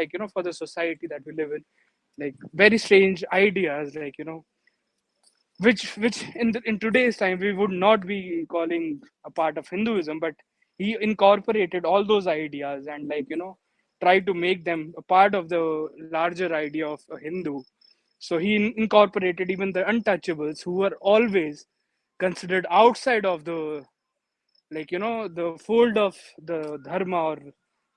like, for the society that we live in, like very strange ideas, like, which in today's time we would not be calling a part of Hinduism, but he incorporated all those ideas and, like, tried to make them a part of the larger idea of a Hindu. So he incorporated even the untouchables, who were always considered outside of the, like, the fold of the dharma or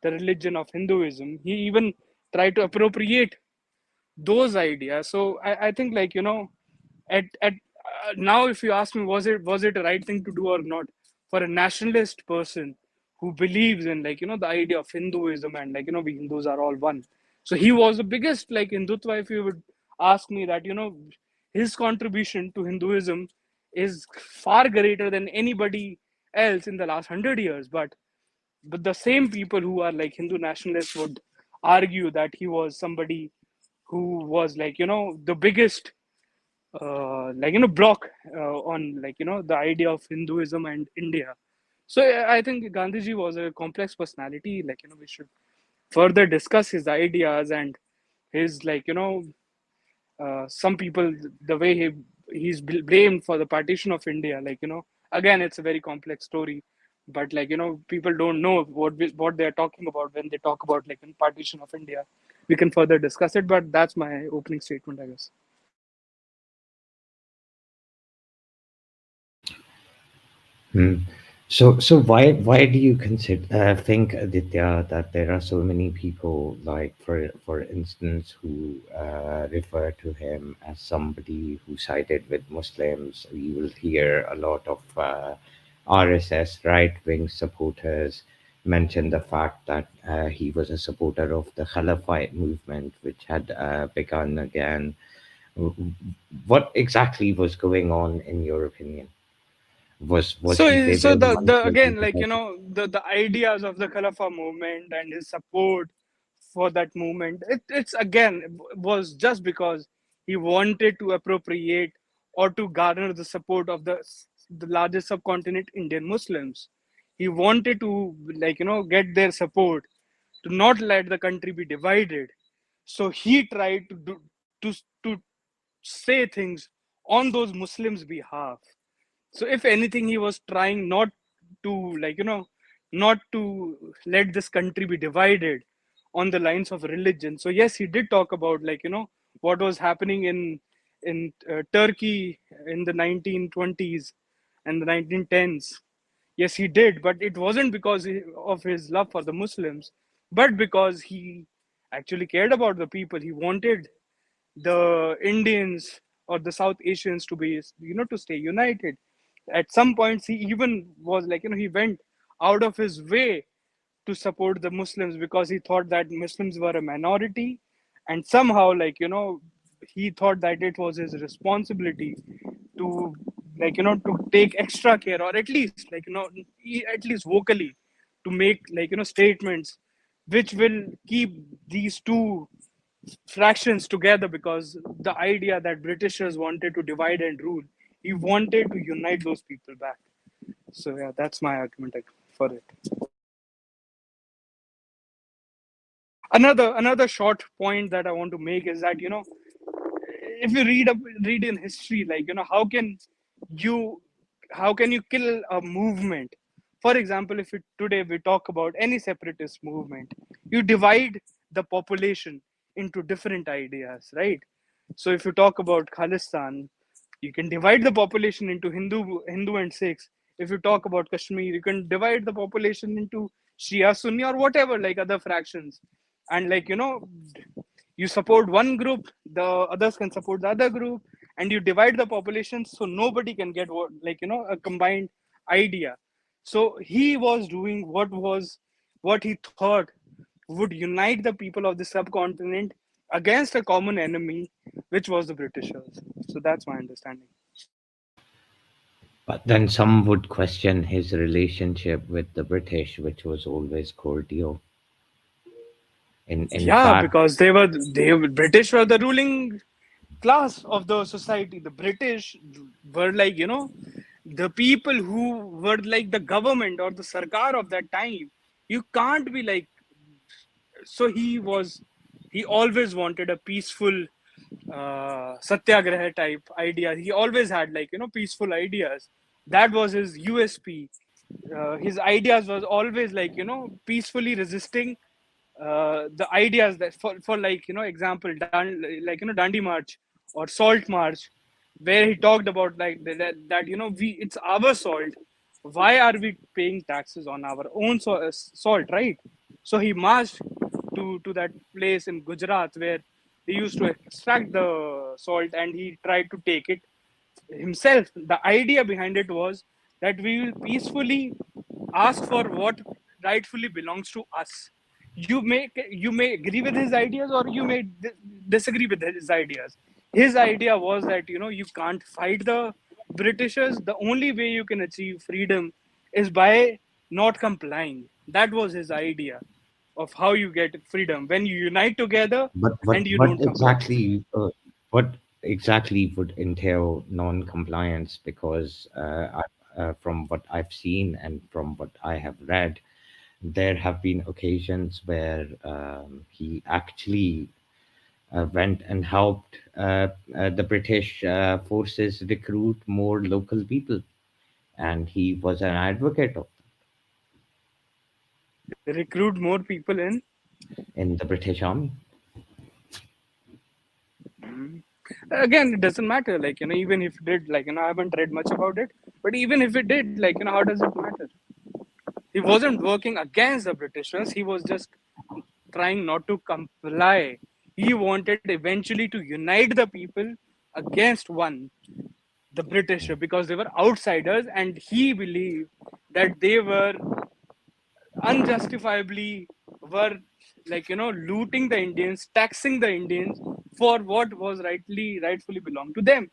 the religion of Hinduism. He even tried to appropriate those ideas. So I think, like, at now, if you ask me, was it a right thing to do or not, for a nationalist person who believes in, like, the idea of Hinduism and, like, we Hindus are all one. So he was the biggest, like, Hindutva. If you would ask me that, his contribution to Hinduism is far greater than anybody else in the last 100 years. But the same people who are, like, Hindu nationalists would argue that he was somebody who was, like, the biggest, like, block on, like, the idea of Hinduism and India. So I think Gandhiji was a complex personality. Like, we should further discuss his ideas and his, like, some people, the way he's blamed for the partition of India. Like, again, it's a very complex story, but, like, people don't know what they're talking about when they talk about, like, partition of India. We can further discuss it, but that's my opening statement, I guess. So why do you think, Aditya, that there are so many people, like, for instance, who refer to him as somebody who sided with Muslims? You will hear a lot of RSS right-wing supporters mention the fact that he was a supporter of the Caliphate movement, which had begun again. What exactly was going on, in your opinion? Was he So favoring the Muslims? again, like, the ideas of the Khalifa movement and his support for that movement, it's again was just because he wanted to appropriate or to garner the support of the largest subcontinent Indian Muslims. He wanted to, like, get their support to not let the country be divided. So he tried to say things on those Muslims' behalf. So if anything, he was trying not to, like, not to let this country be divided on the lines of religion. So yes, he did talk about, like, what was happening in Turkey in the 1920s and the 1910s. Yes, he did, but it wasn't because of his love for the Muslims, but because he actually cared about the people. He wanted the Indians or the South Asians to be, to stay united. At some points, he even was, like, he went out of his way to support the Muslims because he thought that Muslims were a minority, and somehow, like, he thought that it was his responsibility to, like, to take extra care, or at least, like, at least vocally, to make, like, statements which will keep these two fractions together, because the idea that Britishers wanted to divide and rule, he wanted to unite those people back. So yeah, that's my argument for it. Another short point that I want to make is that, if you read in history, like, you how can you kill a movement? For example, if today we talk about any separatist movement, you divide the population into different ideas, right? So if you talk about Khalistan, you can divide the population into Hindu and Sikhs. If you talk about Kashmir, you can divide the population into Shia, Sunni, or whatever, like, other fractions. And, like, you support one group, the others can support the other group, and you divide the population so nobody can get what, like, a combined idea. So he was doing what he thought would unite the people of the subcontinent against a common enemy, which was the Britishers. So that's my understanding. But then some would question his relationship with the British, which was always cordial. In Yeah, fact, because they British were the ruling class of the society. The British were, like, the people who were like the government or the sarkar of that time. You can't be like, so he was he always wanted a peaceful Satyagraha type idea. He always had, like, peaceful ideas. That was his USP. His ideas was always, like, peacefully resisting the ideas that, for like, example, Dandi March or Salt March, where he talked about, like, that we, it's our salt. Why are we paying taxes on our own salt, right? So he marched to that place in Gujarat where he used to extract the salt, and he tried to take it himself. The idea behind it was that we will peacefully ask for what rightfully belongs to us. You may agree with his ideas, or you may disagree with his ideas. His idea was that, you can't fight the Britishers. The only way you can achieve freedom is by not complying. That was his idea of how you get freedom, when you unite together But and you what don't comply. exactly would entail non-compliance? Because from what I've seen and from what I have read, there have been occasions where he actually went and helped the British forces recruit more local people, and he was an advocate of Recruit more people in. in the British Army. Again, it doesn't matter, like, even if it did, like, I haven't read much about it, but even if it did, like, how does it matter? He wasn't working against the Britishers. He was just trying not to comply. He wanted eventually to unite the people against one, the British, because they were outsiders, and he believed that they were unjustifiably were, like, looting the Indians, taxing the Indians for what was rightfully belonged to them.